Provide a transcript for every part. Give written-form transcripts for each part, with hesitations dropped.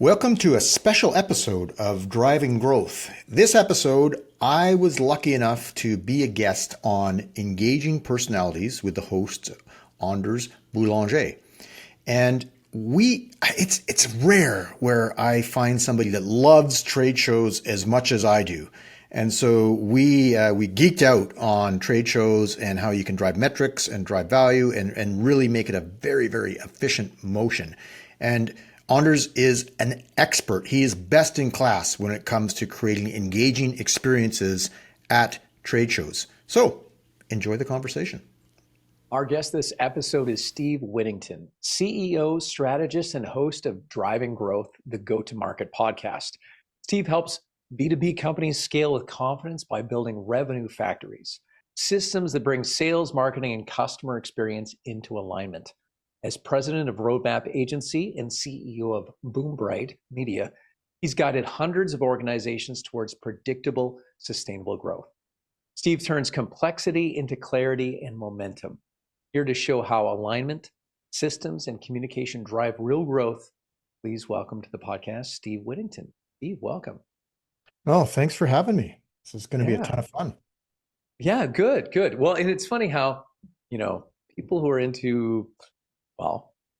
Welcome to a special episode of Driving Growth. This episode, I was lucky enough to be a guest on Engaging Personalities with the host, Anders Boulanger. And it's rare where I find somebody that loves trade shows as much as I do. And so we geeked out on trade shows and how you can drive metrics and drive value and really make it a very, very efficient motion. And Anders is an expert. He is best in class when it comes to creating engaging experiences at trade shows. So enjoy the conversation. Our guest this episode is Steve Whittington, CEO, strategist, and host of Driving Growth, the Go-to-Market podcast. Steve helps B2B companies scale with confidence by building revenue factories, systems that bring sales, marketing, and customer experience into alignment. As president of Roadmap Agency and CEO of Boombright Media, he's guided hundreds of organizations towards predictable, sustainable growth. Steve turns complexity into clarity and momentum. Here to show how alignment, systems, and communication drive real growth, please welcome to the podcast, Steve Whittington. Steve, welcome. Oh, thanks for having me. This is going to be a ton of fun. Yeah, good. Well, and it's funny how, people who are into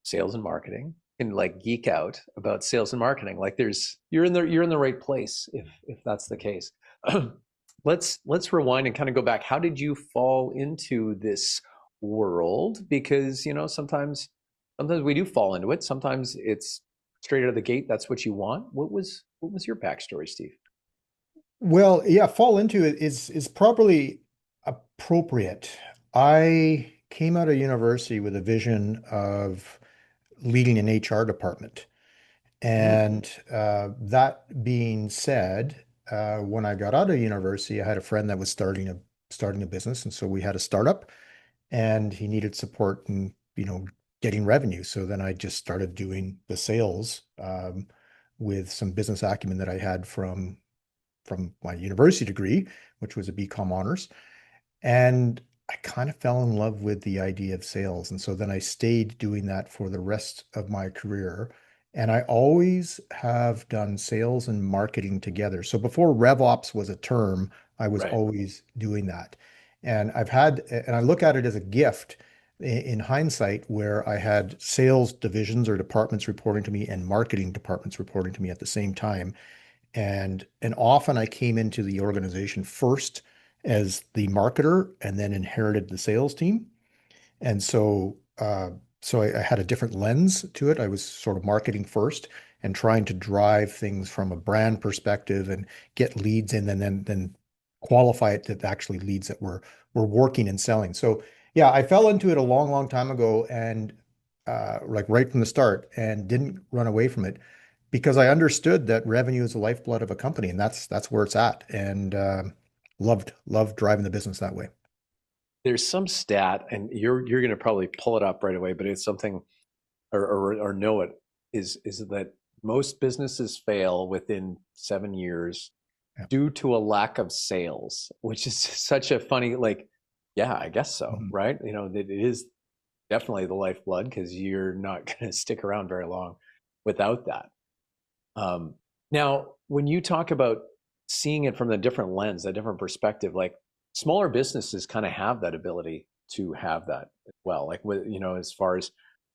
sales and marketing can like geek out about sales and marketing. Like you're in the right place if that's the case. Let's rewind and kind of go back. How did you fall into this world? Because sometimes we do fall into it. Sometimes it's straight out of the gate. That's what you want. What was your backstory, Steve? Well, yeah, fall into it is probably appropriate. I came out of university with a vision of leading an HR department. And that being said, when I got out of university, I had a friend that was starting a business, and so we had a startup, and he needed support in getting revenue. So then I just started doing the sales with some business acumen that I had from my university degree, which was a BCom honors. And I kind of fell in love with the idea of sales. And so then I stayed doing that for the rest of my career. And I always have done sales and marketing together. So before RevOps was a term, I was always doing that. And I look at it as a gift in hindsight, where I had sales divisions or departments reporting to me and marketing departments reporting to me at the same time. And often I came into the organization first as the marketer and then inherited the sales team. And so I had a different lens to it. I was sort of marketing first and trying to drive things from a brand perspective and get leads in, and then qualify it to actually leads that were working and selling. So yeah, I fell into it a long, long time ago, and like right from the start, and didn't run away from it, because I understood that revenue is the lifeblood of a company, and that's where it's at. And loved driving the business that way. There's some stat, and you're going to probably pull it up right away, but it's something, or know it, is that most businesses fail within 7 years Yeah. due to a lack of sales, which is such a funny, yeah, I guess so, Mhm. right? That it is definitely the lifeblood, because you're not going to stick around very long without that. Now, when you talk about seeing it from a different lens, a different perspective, like smaller businesses kind of have that ability to have that as well. Like as far as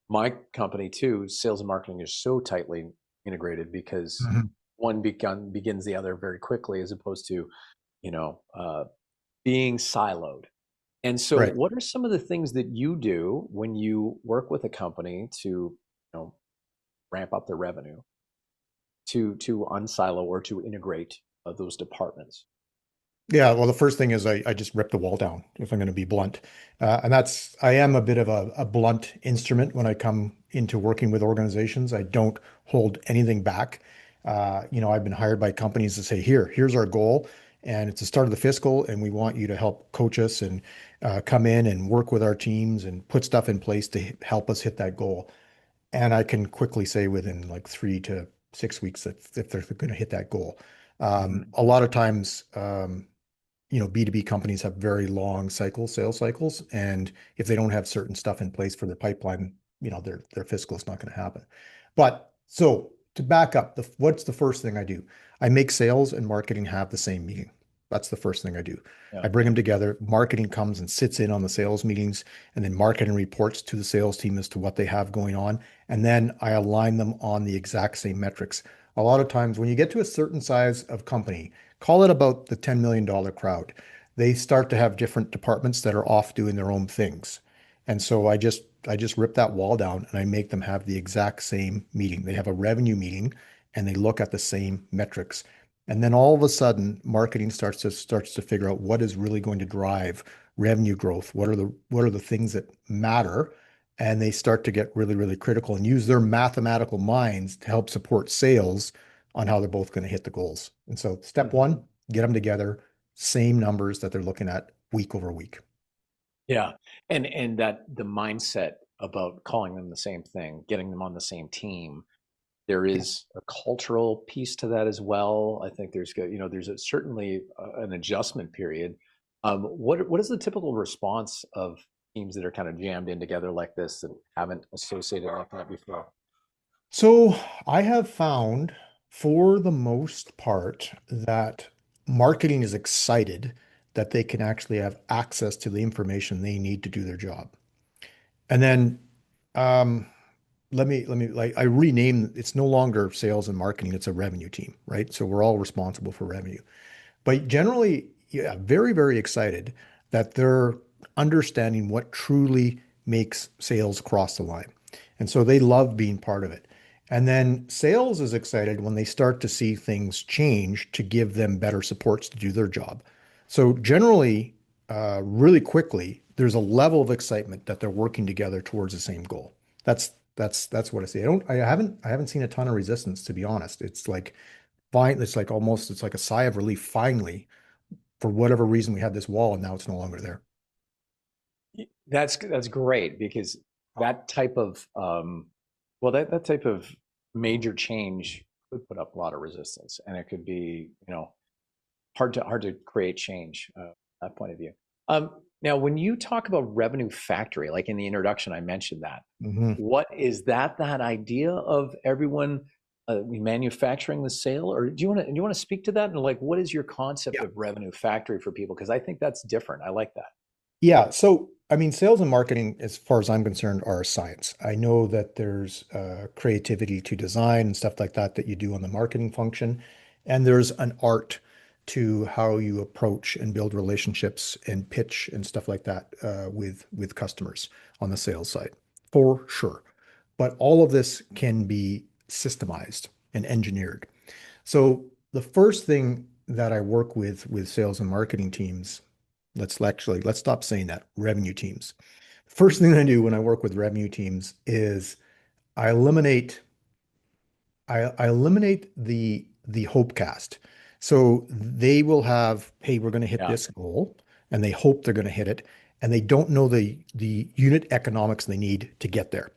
my company too, sales and marketing is so tightly integrated, because Mhm. one begins the other very quickly, as opposed to, you know, uh, being siloed. And so, Right. what are some of the things that you do when you work with a company to, ramp up their revenue, to unsilo or to integrate those departments? Yeah, well, the first thing is I just rip the wall down, if I'm going to be blunt. And I am a bit of a blunt instrument when I come into working with organizations. I don't hold anything back. I've been hired by companies to say, here's our goal, and it's the start of the fiscal, and we want you to help coach us and come in and work with our teams and put stuff in place to help us hit that goal. And I can quickly say within like 3 to 6 weeks that if they're going to hit that goal. A lot of times, B2B companies have very long sales cycles. And if they don't have certain stuff in place for their pipeline, their fiscal is not going to happen. But so to back up, what's the first thing I do? I make sales and marketing have the same meeting. That's the first thing I do. Yeah. I bring them together. Marketing comes and sits in on the sales meetings, and then marketing reports to the sales team as to what they have going on. And then I align them on the exact same metrics. A lot of times, when you get to a certain size of company, call it about the $10 million crowd, they start to have different departments that are off doing their own things. And so I just rip that wall down and I make them have the exact same meeting. They have a revenue meeting and they look at the same metrics. And then all of a sudden, marketing starts to figure out what is really going to drive revenue growth. What are the things that matter? And they start to get really, really critical and use their mathematical minds to help support sales on how they're both going to hit the goals. And so step Mhm. one, get them together, same numbers that they're looking at week over week. Yeah. And that the mindset about calling them the same thing, getting them on the same team, there Yeah. is a cultural piece to that as well. I think there's certainly an adjustment period. What is the typical response of teams that are kind of jammed in together like this and haven't associated like that before? So I have found for the most part that marketing is excited that they can actually have access to the information they need to do their job. And then um, let me like I rename it's no longer sales and marketing, it's a revenue team, right? So we're all responsible for revenue. But generally, yeah, very, very excited that they're understanding what truly makes sales cross the line. And so they love being part of it. And then sales is excited when they start to see things change to give them better supports to do their job. So generally, really quickly, there's a level of excitement that they're working together towards the same goal. That's what I see. I haven't seen a ton of resistance, to be honest. It's like almost it's like a sigh of relief. Finally, for whatever reason, we had this wall and now it's no longer there. That's great because that type of that type of major change could put up a lot of resistance, and it could be hard to create change that point of view. Now, when you talk about revenue factory, like in the introduction, I mentioned that. Mhm. What is that idea of everyone manufacturing the sale, or do you want to speak to that? And like, what is your concept Yeah. of revenue factory for people? Because I think that's different. I like that. Yeah. So, I mean, sales and marketing, as far as I'm concerned, are a science. I know that there's creativity to design and stuff like that that you do on the marketing function. And there's an art to how you approach and build relationships and pitch and stuff like that with customers on the sales side, for sure. But all of this can be systemized and engineered. So the first thing that I work with sales and marketing teams, let's stop saying that, revenue teams. First thing I do when I work with revenue teams is I eliminate I eliminate the hope cast. So they will have, hey, we're going to hit Yeah. this goal, and they hope they're going to hit it, and they don't know the unit economics they need to get there.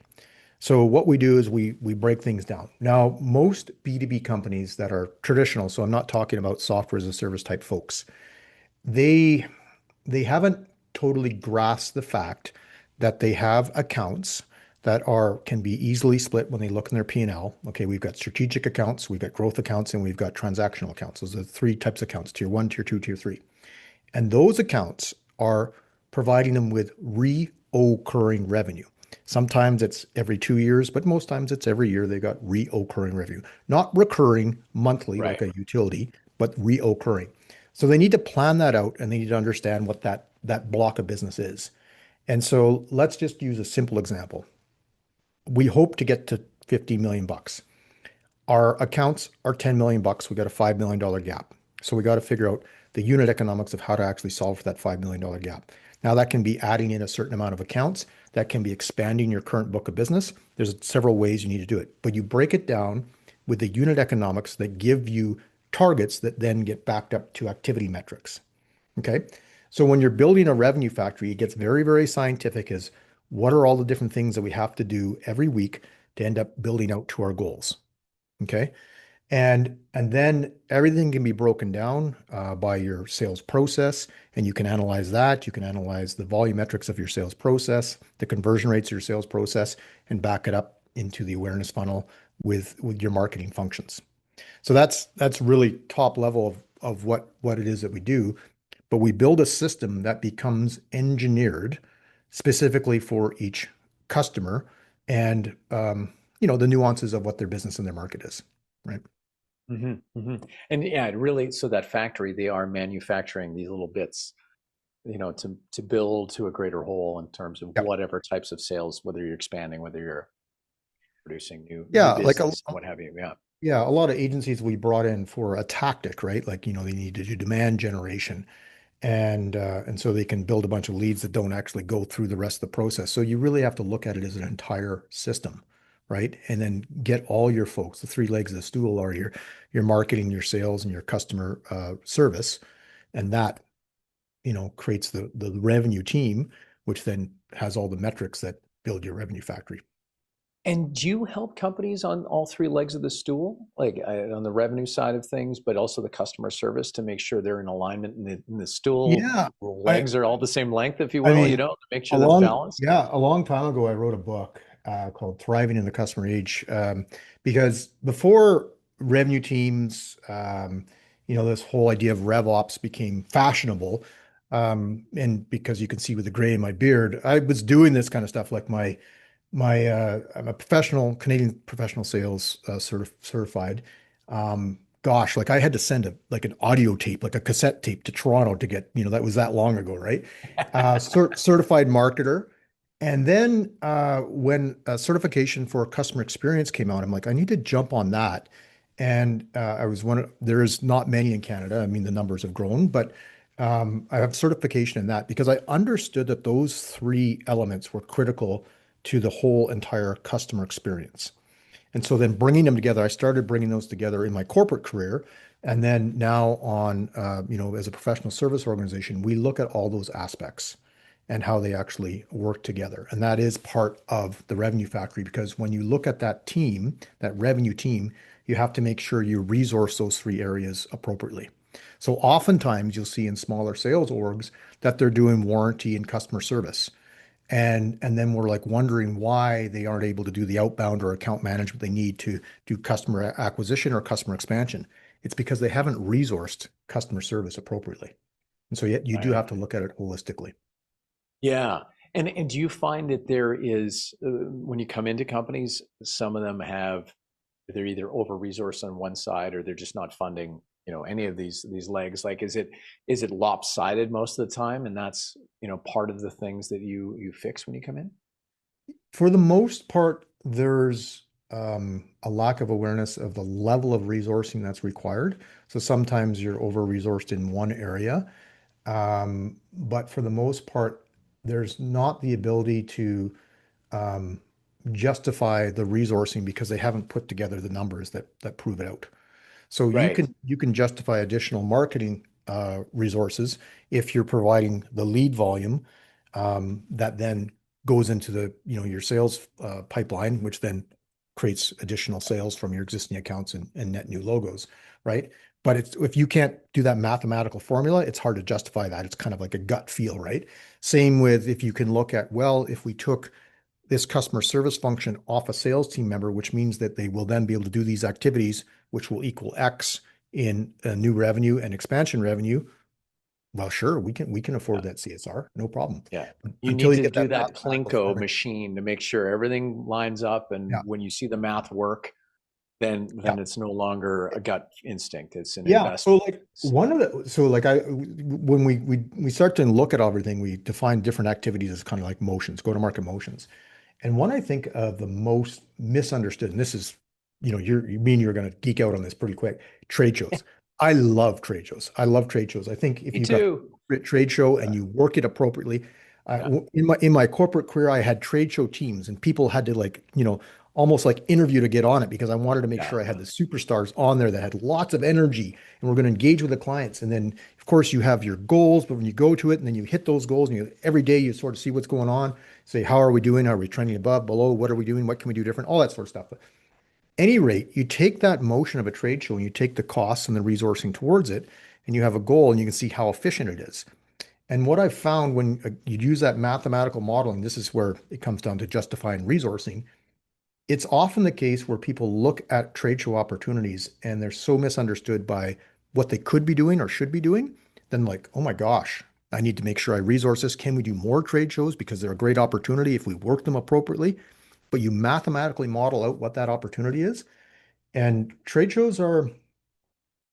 So what we do is we break things down. Now, most B2B companies that are traditional, so I'm not talking about software as a service type folks, they they haven't totally grasped the fact that they have accounts that are can be easily split when they look in their P&L. Okay, we've got strategic accounts, we've got growth accounts, and we've got transactional accounts. Those are the three types of accounts, tier one, tier two, tier three. And those accounts are providing them with reoccurring revenue. Sometimes it's every 2 years, but most times it's every year they got reoccurring revenue. Not recurring monthly like Right. a utility, but reoccurring. So they need to plan that out and they need to understand what that block of business is. And so let's just use a simple example. We hope to get to 50 million bucks. Our accounts are 10 million bucks. We got a $5 million gap. So we got to figure out the unit economics of how to actually solve for that $5 million gap. Now that can be adding in a certain amount of accounts. That can be expanding your current book of business. There's several ways you need to do it, but you break it down with the unit economics that give you targets that then get backed up to activity metrics. Okay. So when you're building a revenue factory, it gets very, very scientific as what are all the different things that we have to do every week to end up building out to our goals. Okay. And then everything can be broken down by your sales process, and you can analyze that. You can analyze the volumetrics of your sales process, the conversion rates of your sales process, and back it up into the awareness funnel, with your marketing functions. So that's really top level of what it is that we do. But we build a system that becomes engineered specifically for each customer and the nuances of what their business and their market is, right? And yeah, it really, so that factory, they are manufacturing these little bits, to build to a greater whole in terms of Yep. whatever types of sales, whether you're expanding, whether you're producing new Yeah, like a business, what have you. Yeah. yeah, a lot of agencies we brought in for a tactic, right? Like, they need to do demand generation. And so they can build a bunch of leads that don't actually go through the rest of the process. So you really have to look at it as an entire system, right? And then get all your folks. The three legs of the stool are your marketing, your sales, and your customer service, and that creates the revenue team, which then has all the metrics that build your revenue factory. And do you help companies on all three legs of the stool, like on the revenue side of things, but also the customer service to make sure they're in alignment in the stool Yeah, I legs are all the same length, if you I will, mean, to make sure that's balanced? a long time ago, I wrote a book called Thriving in the Customer Age, because before revenue teams, this whole idea of RevOps became fashionable, and because you can see with the gray in my beard, I was doing this kind of stuff like I'm a Canadian professional sales certified. Gosh, like I had to send an audio tape, like a cassette tape to Toronto to get, that was that long ago, right? Certified marketer. And then when certification for customer experience came out, I'm like, I need to jump on that. And there is not many in Canada. I mean, the numbers have grown, but I have certification in that because I understood that those three elements were critical to the whole entire customer experience. And so then bringing them together, I started bringing those together in my corporate career. And then now as a professional service organization, we look at all those aspects and how they actually work together. And that is part of the revenue factory because when you look at that team, that revenue team, you have to make sure you resource those three areas appropriately. So oftentimes you'll see in smaller sales orgs that they're doing warranty and customer service. And then we're like wondering why they aren't able to do the outbound or account management they need to do customer acquisition or customer expansion. It's because they haven't resourced customer service appropriately. And so yet you do Right. have to look at it holistically. Yeah. And do you find that there is, when you come into companies, some of them have, they're either over resourced on one side or they're just not funding, any of these legs? Like, is it lopsided most of the time? And that's, part of the things that you fix when you come in? For the most part, there's a lack of awareness of the level of resourcing that's required. So sometimes you're over-resourced in one area. But for the most part, there's not the ability to um, justify the resourcing because they haven't put together the numbers that prove it out. So you Right. can justify additional marketing resources if you're providing the lead volume that then goes into your sales pipeline, which then creates additional sales from your existing accounts and net new logos, right? But if you can't do that mathematical formula, it's hard to justify that. It's kind of like a gut feel, right? Same with if you can look at, well, if we took this customer service function off a sales team member, which means that they will then be able to do these activities, which will equal X in new revenue and expansion revenue. Well, sure, we can afford that CSR, no problem. Yeah. But You until need you to get do that that mathematical Plinko formula, machine to make sure everything lines up. And yeah, when you see the math work, then yeah. it's no longer a gut instinct. It's an Yeah, so investment. like one of the so like I when we start to look at everything, we define different activities as kind of like motions, go-to-market motions. And one I think of the most misunderstood, and this is, you're going to geek out on this pretty quick, trade shows. I love trade shows. I love trade shows. I think if Me you've got a too. great trade show Yeah. and you work it appropriately, Yeah. in my corporate career, I had trade show teams and people had to almost like interview to get on it because I wanted to make Yeah. sure I had the superstars on there that had lots of energy and we're going to engage with the clients. And then, of course, you have your goals, but when you go to it and then you hit those goals and every day you sort of see what's going on, say, how are we doing? Are we trending above, below? What are we doing? What can we do different? All that sort of stuff. But at any rate, you take that motion of a trade show and you take the costs and the resourcing towards it, and you have a goal and you can see how efficient it is. And what I've found when you use that mathematical modeling, this is where it comes down to justifying resourcing. it's often the case where people look at trade show opportunities and they're so misunderstood by what they could be doing or should be doing, then like, oh my gosh, I need to make sure I resource this. Can we do more trade shows because they're a great opportunity if we work them appropriately? But you mathematically model out what that opportunity is. And trade shows are,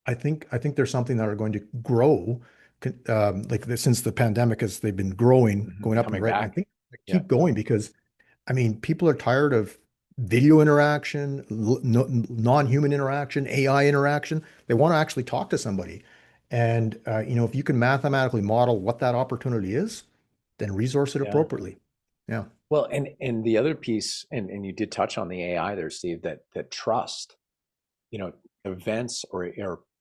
I think they're something that are going to grow, since the pandemic, as they've been growing, going up and Coming right. And I back. think they Yeah. keep going because I mean, people are tired of video interaction, non-human interaction, AI interaction. They want to actually talk to somebody. And if you can mathematically model what that opportunity is, then resource it Yeah. appropriately. Yeah. Well, and the other piece, and you did touch on the AI there, Steve, that trust, you know, events or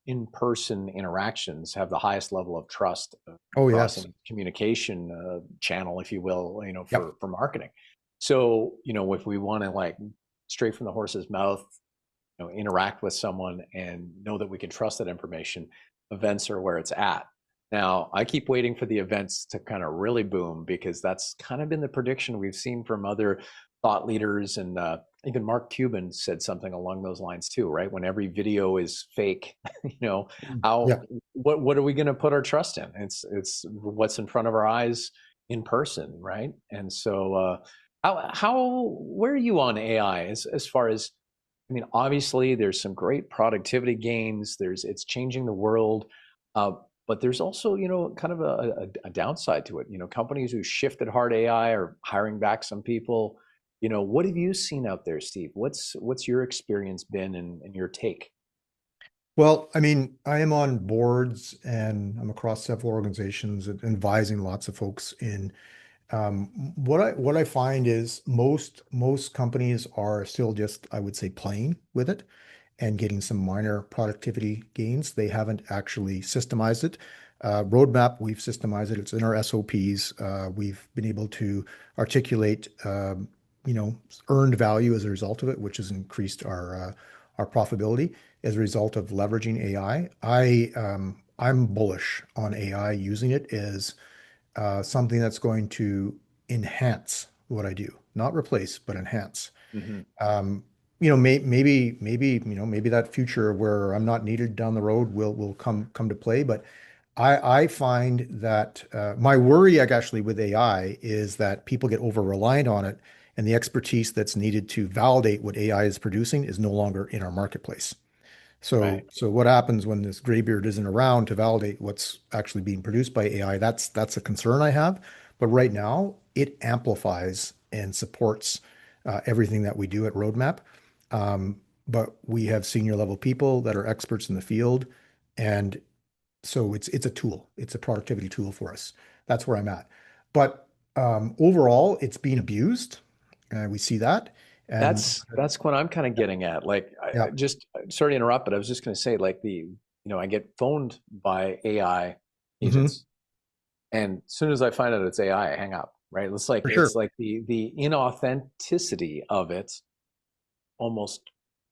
in-person interactions have the highest level of trust Oh, across yes. any communication channel, if you will, Yep. for marketing. So, if we want to like straight from the horse's mouth, interact with someone and know that we can trust that information, events are where it's at. Now, I keep waiting for the events to kind of really boom because that's kind of been the prediction we've seen from other thought leaders. And even Mark Cuban said something along those lines too, right? When every video is fake, how Yeah. what are we going to put our trust in? It's what's in front of our eyes in person, right? And so, how where are you on AI as far as, I mean, obviously, there's some great productivity gains. It's changing the world, uh, but there's also, kind of a downside to it. Companies who shifted hard AI are hiring back some people. What have you seen out there, Steve? What's your experience been and your take? Well, I mean, I am on boards and I'm across several organizations advising lots of folks in what I find is most companies are still just, I would say, playing with it and getting some minor productivity gains. They haven't actually systemized it. Roadmap, we've systemized it. It's in our SOPs. We've been able to articulate, you know, earned value as a result of it, which has increased our profitability as a result of leveraging AI. I'm bullish on AI, using it as something that's going to enhance what I do, not replace, but enhance. Hmm. Um, maybe that future where I'm not needed down the road will come to play. But I find that my worry, actually, with AI is that people get over reliant on it, and the expertise that's needed to validate what AI is producing is no longer in our marketplace. So, Right. so what happens when this graybeard isn't around to validate what's actually being produced by AI? That's a concern I have. But right now, it amplifies and supports everything that we do at Roadmap. Um, but we have senior level people that are experts in the field, and so it's a tool. It's a productivity tool for us. That's where I'm at. But overall, it's being abused. We see that, and That's what I'm kind of getting at. Like, yeah. I just sorry to interrupt, but I was just going to say, like, I get phoned by AI Hmm. agents, and as soon as I find out it's AI, I hang up. Right? It's like For sure. the inauthenticity of it almost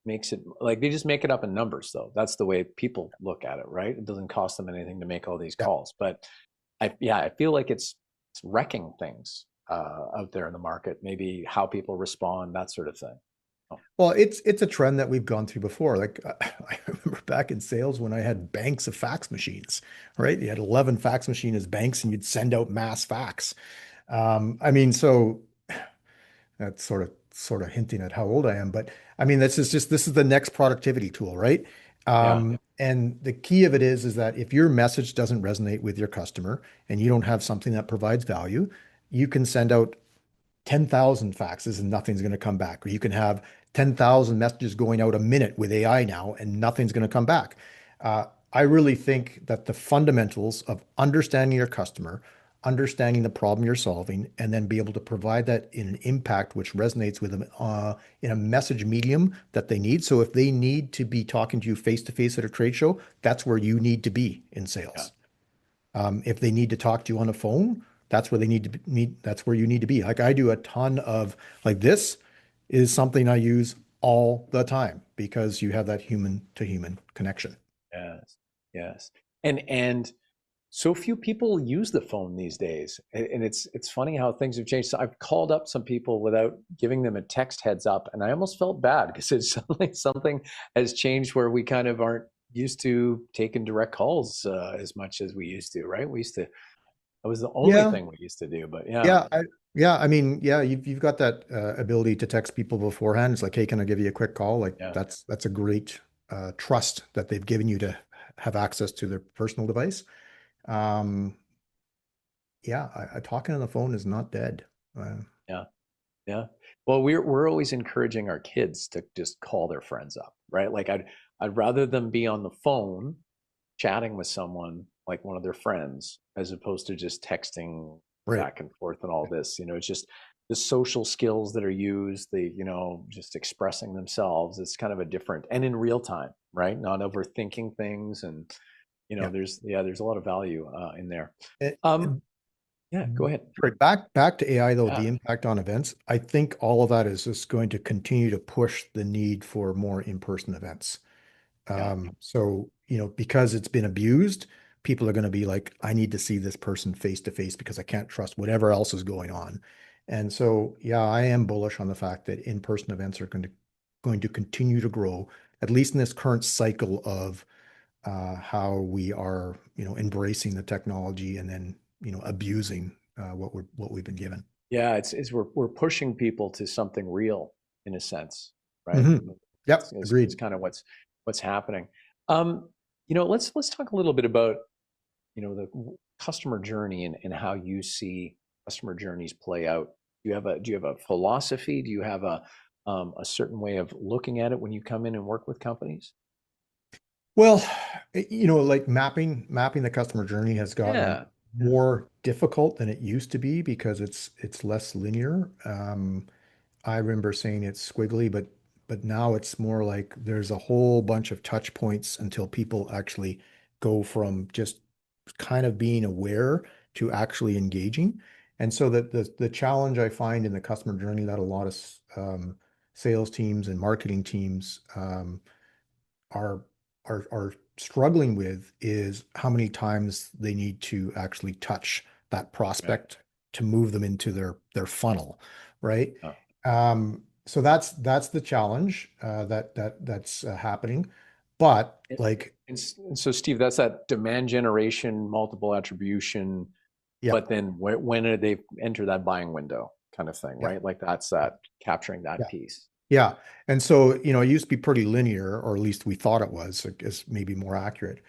makes it like they just make it up in numbers, though. That's the way people look at it, right? It doesn't cost them anything to make all these Yeah. calls, but I feel like it's wrecking things out there in the market. Maybe how people respond, that sort of thing. Oh, Well, it's a trend that we've gone through before. Like I remember back in sales when I had banks of fax machines, right? You had 11 fax machine as banks, and you'd send out mass fax. I mean, so that's sort of hinting at how old I am, but I mean, this is the next productivity tool, right? yeah, And the key of it is that if your message doesn't resonate with your customer and you don't have something that provides value, you can send out 10,000 faxes and nothing's going to come back. Or you can have 10,000 messages going out a minute with AI now and nothing's going to come back. I really think that the fundamentals of understanding your customer, understanding the problem you're solving, and then be able to provide that in an impact which resonates with them in a message medium that they need. So if they need to be talking to you face to face at a trade show, that's where you need to be in yeah. sales. If they need to talk to you on a phone, that's where they need to that's where you need to be. Like I do a ton of like this is something I use all the time because you have that human to human connection. Yes, yes. And so few people use the phone these days, and it's funny how things have changed. So I've called up some people without giving them a text heads up, and I almost felt bad because it's suddenly something has changed where we kind of aren't used to taking direct calls as much as we used to, right? We used to, that was the only Yeah, thing we used to do. But yeah, yeah, I mean, yeah, you've got that ability to text people beforehand. It's like, hey, can I give you a quick call? Like yeah. that's a great trust that they've given you to have access to their personal device. Um, yeah, talking on the phone is not dead. Yeah. Yeah. Well, we're always encouraging our kids to just call their friends up, right? Like I'd rather them be on the phone chatting with someone like one of their friends as opposed to just texting Right. back and forth and all this. It's just the social skills that are used, just expressing themselves. It's kind of a different and in real time, right? Not overthinking things and Yeah. there's a lot of value in there. Eh, Um, yeah, go ahead. Right. Back to AI though, the Yeah, impact on events. I think all of that is just going to continue to push the need for more in-person events. yeah, So, because it's been abused, people are going to be like, I need to see this person face to face because I can't trust whatever else is going on. And so, yeah, I am bullish on the fact that in-person events are going to continue to grow, at least in this current cycle of how we are, embracing the technology and then, abusing what we've been given. yeah. It's we're pushing people to something real in a sense, right? Hmm. It's, Yep, it's agreed. kind of what's happening. Um, let's talk a little bit about the customer journey and how you see customer journeys play out. Do you have a philosophy? Do you have a certain way of looking at it when you come in and work with companies? Well, like mapping the customer journey has gotten Yeah, yeah, more difficult than it used to be because it's less linear. I remember saying it's squiggly, but now it's more like there's a whole bunch of touch points until people actually go from just kind of being aware to actually engaging. And so that the challenge I find in the customer journey that a lot of sales teams and marketing teams are are struggling with is how many times they need to actually touch that right. prospect to move them into their funnel, right? Uh, So that's the challenge that's happening. But and, like, and so, Steve, that's that demand generation, multiple attribution, yeah, but then when do they enter that buying window kind of thing, yeah, right? Like that's that capturing that yeah. piece. Yeah. And so, it used to be pretty linear, or at least we thought it was, is maybe more accurate.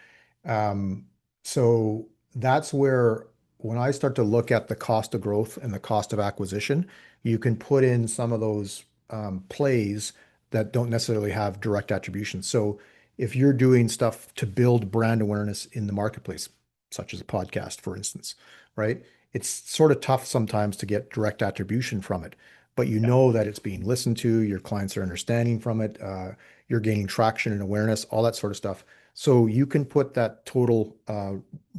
Um, so that's where when I start to look at the cost of growth and the cost of acquisition, you can put in some of those plays that don't necessarily have direct attribution. So if you're doing stuff to build brand awareness in the marketplace, such as a podcast, for instance, right? It's sort of tough sometimes to get direct attribution from it, but you Yeah, know that it's being listened to, your clients are understanding from it, you're gaining traction and awareness, all that sort of stuff. So you can put that total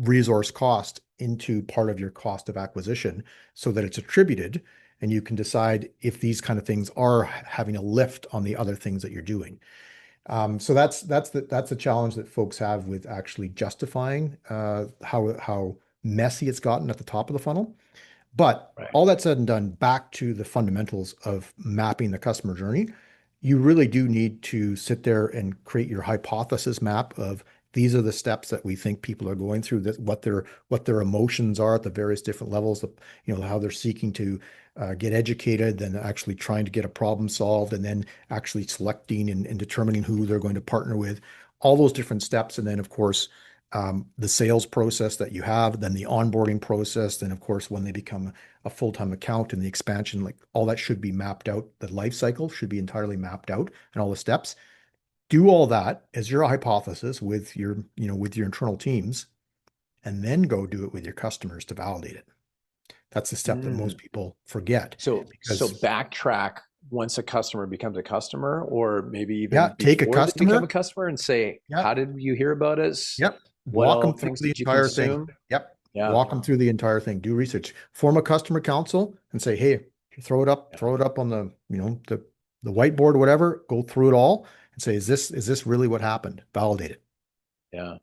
resource cost into part of your cost of acquisition so that it's attributed, and you can decide if these kind of things are having a lift on the other things that you're doing. So that's the challenge that folks have with actually justifying how messy it's gotten at the top of the funnel. But right. all that said and done, back to the fundamentals of mapping the customer journey, you really do need to sit there and create your hypothesis map of these are the steps that we think people are going through, that what their emotions are at the various different levels of, how they're seeking to get educated, then actually trying to get a problem solved, and then actually selecting and determining who they're going to partner with, all those different steps. And then, of course, the sales process that you have, then the onboarding process, then of course when they become a full-time account and the expansion, like all that should be mapped out. The life cycle should be entirely mapped out and all the steps. Do all that as your hypothesis with your internal teams, and then go do it with your customers to validate it. That's the step that Mm. most people forget So because, backtrack once a customer becomes a customer, or maybe yeah, even take a before they become a customer. customer, and say, Yeah. "How did you hear about us? Yep. What Walk all them through things the did you entire thing. consume?" Yep. Yeah, Walk them through the entire thing. Do research. Form a customer council and say, hey, yeah, throw it up on the whiteboard, whatever. Go through it all and say, is this really what happened? Validate it. yeah.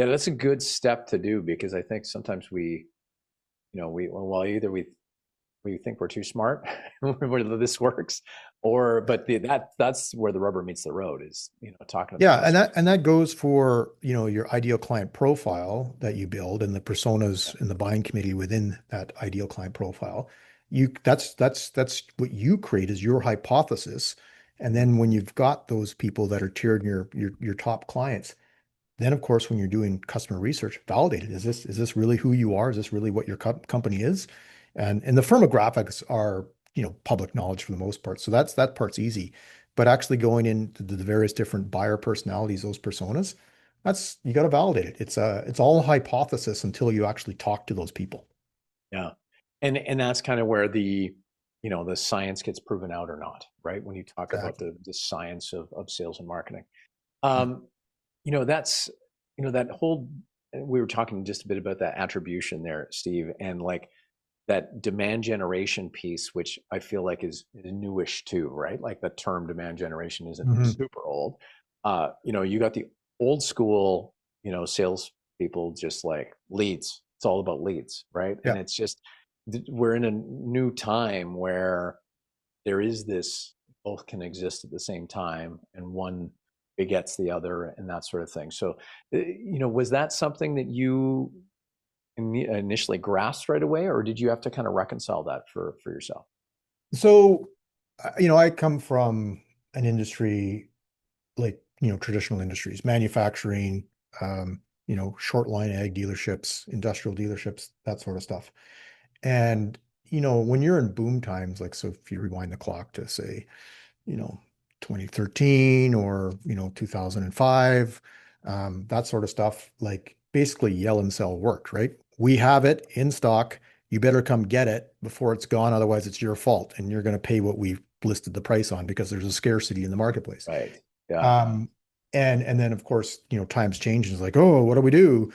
Yeah, that's a good step to do because I think sometimes well, either we think we're too smart, whether this works, or but that's where the rubber meets the road is talking to the Yeah, customer. and that goes for, your ideal client profile that you build and the Yeah, personas in the buying committee within that ideal client profile. That's what you create is your hypothesis. And then when you've got those people that are tiered in your top clients, then of course when you're doing customer research, validate it. Is this really who you are? Is this really what your company is? And the firmographics are, public knowledge for the most part. So that part's easy. But actually going into the various different buyer personalities, those personas, that's you got to validate it. It's all hypothesis until you actually talk to those people. yeah, and that's kind of where the science gets proven out or not, right? When you talk about Exactly. the science of sales and marketing. Yeah. Um, that's that whole we were talking just a bit about that attribution there, Steve, and like that demand generation piece, which I feel like is newish too, right? Like the term demand generation isn't Hmm. super old. You got the old school, sales people just like leads. It's all about leads, right? And Yeah. it's just we're in a new time where there is this both can exist at the same time and one begets the other and that sort of thing. So, was that something that you initially grasped right away, or did you have to kind of reconcile that for yourself? So, I come from an industry like, traditional industries, manufacturing, short line ag dealerships, industrial dealerships, that sort of stuff. And, when you're in boom times, like, so if you rewind the clock to say, you know, 2013 or, 2005, that sort of stuff, like basically yell and sell worked, right? We have it in stock. You better come get it before it's gone. Otherwise, it's your fault. And you're going to pay what we've listed the price on because there's a scarcity in the marketplace. Right. Yeah. Um, and then of course, times change and it's like, oh, what do we do?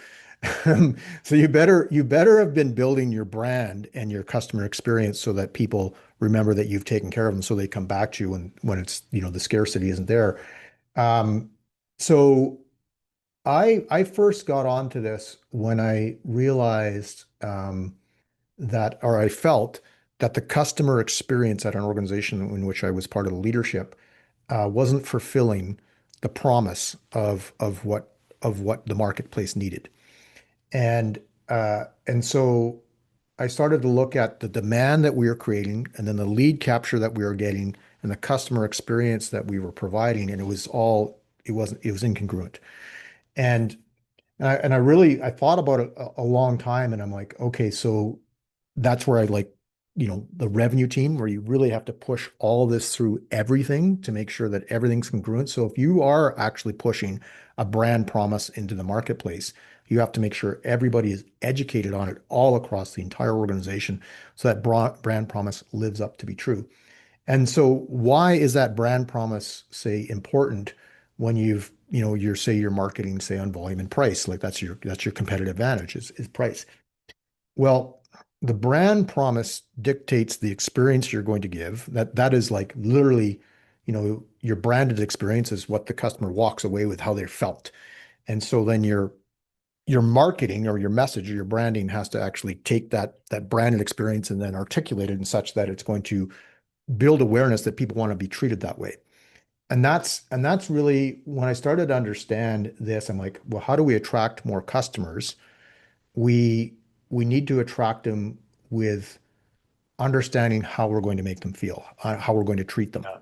So you better have been building your brand and your customer experience so that people remember that you've taken care of them so they come back to you when it's, the scarcity isn't there. Um, so I first got onto this when I realized that, or I felt that the customer experience at an organization in which I was part of the leadership wasn't fulfilling the promise of what the marketplace needed. And so I started to look at the demand that we were creating and then the lead capture that we were getting and the customer experience that we were providing, and it was incongruent. And and I really I thought about it a long time, and I'm like, okay, so that's where I like, the revenue team, where you really have to push all this through everything to make sure that everything's congruent. So if you are actually pushing a brand promise into the marketplace, you have to make sure everybody is educated on it all across the entire organization so that brand promise lives up to be true. And so why is that brand promise, say, important when you're marketing, say, on volume and price? Like that's your competitive advantage is price. Well, the brand promise dictates the experience you're going to give. That is like literally, your branded experience is what the customer walks away with, how they felt. And so then your marketing or your message or your branding has to actually take that branded experience and then articulate it in such that it's going to build awareness that people want to be treated that way. And that's really when I started to understand this, I'm like, well, how do we attract more customers? We we need to attract them with understanding how we're going to make them feel, how we're going to treat them, Yeah.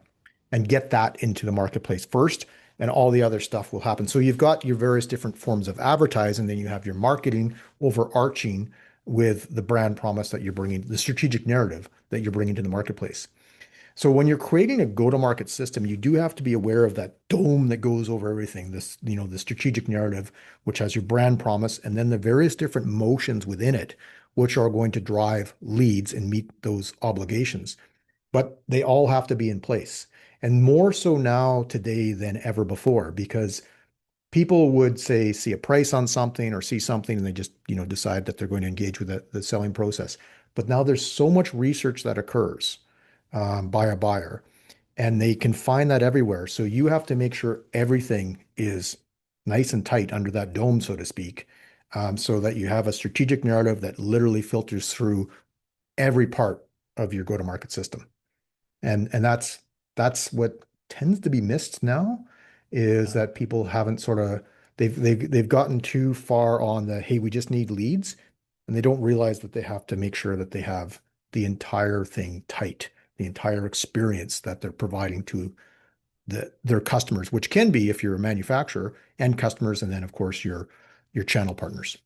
and get that into the marketplace first, and all the other stuff will happen. So you've got your various different forms of advertising, then you have your marketing overarching with the brand promise that you're bringing, the strategic narrative that you're bringing to the marketplace. So when you're creating a go-to-market system, you do have to be aware of that dome that goes over everything, this, the strategic narrative, which has your brand promise, and then the various different motions within it, which are going to drive leads and meet those obligations. But they all have to be in place. And more so now today than ever before, because people would say, see a price on something or see something and they just, decide that they're going to engage with the selling process. But now there's so much research that occurs by a buyer, and they can find that everywhere. So you have to make sure everything is nice and tight under that dome, so to speak, so that you have a strategic narrative that literally filters through every part of your go-to-market system. And that's what tends to be missed now is Yeah. that people haven't sort of they've gotten too far on the hey, we just need leads, and they don't realize that they have to make sure that they have the entire thing tight, the entire experience that they're providing to their customers, which can be if you're a manufacturer and customers, and then of course your channel partners.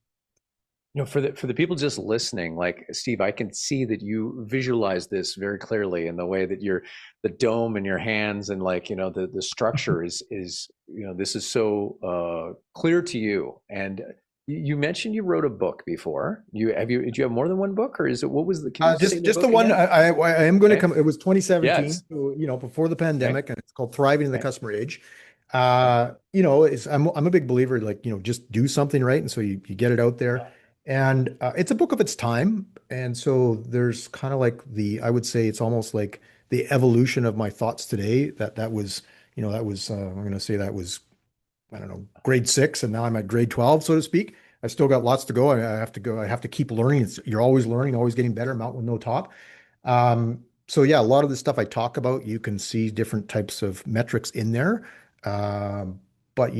For the people just listening, like Steve, I can see that you visualize this very clearly in the way that you're the dome in your hands and like the structure is this is so clear to you. And you mentioned you wrote a book before. Do you have more than one book, or is it what was the? Can you say the Just the book one again? I am going to Okay. come. It was 2017, Yes. so, before the Okay. pandemic, and it's called Thriving in the Okay. Customer Age. Yeah. I'm a big believer, like, just do something right, and so you get it out there, and it's a book of its time, and so there's kind of like I would say it's almost like the evolution of my thoughts today. I'm going to say that was I don't know, grade six, and now I'm at grade 12, so to speak. I've still got lots to go. I have to go. I have to keep learning. You're always learning, always getting better, mountain with no top. So yeah, a lot of the stuff I talk about, you can see different types of metrics in there. Um, but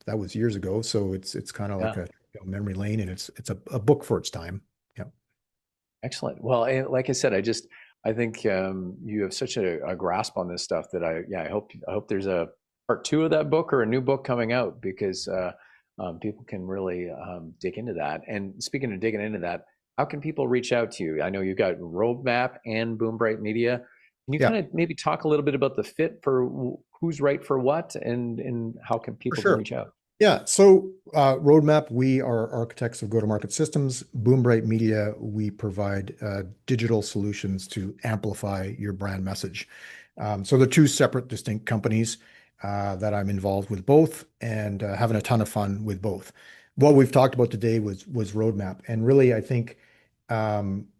that was years ago, so it's kind of like Yeah. a memory lane, and it's a book for its time. Yeah. Excellent. Well, and like I said, I think you have such a grasp on this stuff that I hope there's a part two of that book or a new book coming out because people can really dig into that. And speaking of digging into that, how can people reach out to you? I know you've got Roadmap and Boom Bright Media. Can you Yeah, kind of maybe talk a little bit about the fit for who's right for what and how can for people can sure. reach out? Yeah, so Roadmap, we are architects of go-to-market systems. Boom Bright Media, we provide digital solutions to amplify your brand message. So they're two separate, distinct companies that I'm involved with both and having a ton of fun with both. What we've talked about today was Roadmap, and really, I think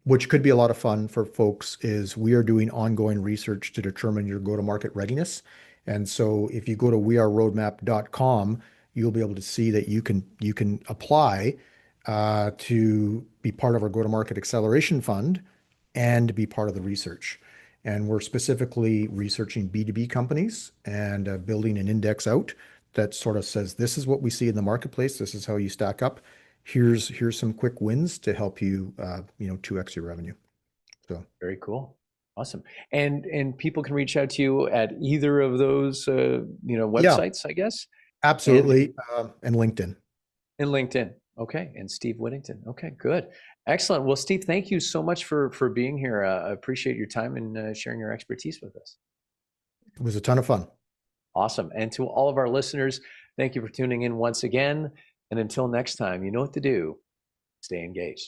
which could be a lot of fun for folks is we are doing ongoing research to determine your go-to-market readiness. And so if you go to weareroadmap.com, you'll be able to see that you can apply to be part of our go-to-market acceleration fund and be part of the research. And we're specifically researching B2B companies and building an index out that sort of says, this is what we see in the marketplace. This is how you stack up. Here's some quick wins to help you, 2x your revenue. So Very cool. Awesome. And people can reach out to you at either of those yeah, websites, I guess. And absolutely. And LinkedIn. in LinkedIn. Okay. And Steve Whittington. Okay, good. Excellent. Well, Steve, thank you so much for being here. I appreciate your time and sharing your expertise with us. It was a ton of fun. Awesome. And to all of our listeners, thank you for tuning in once again. And until next time, you know what to do. Stay engaged.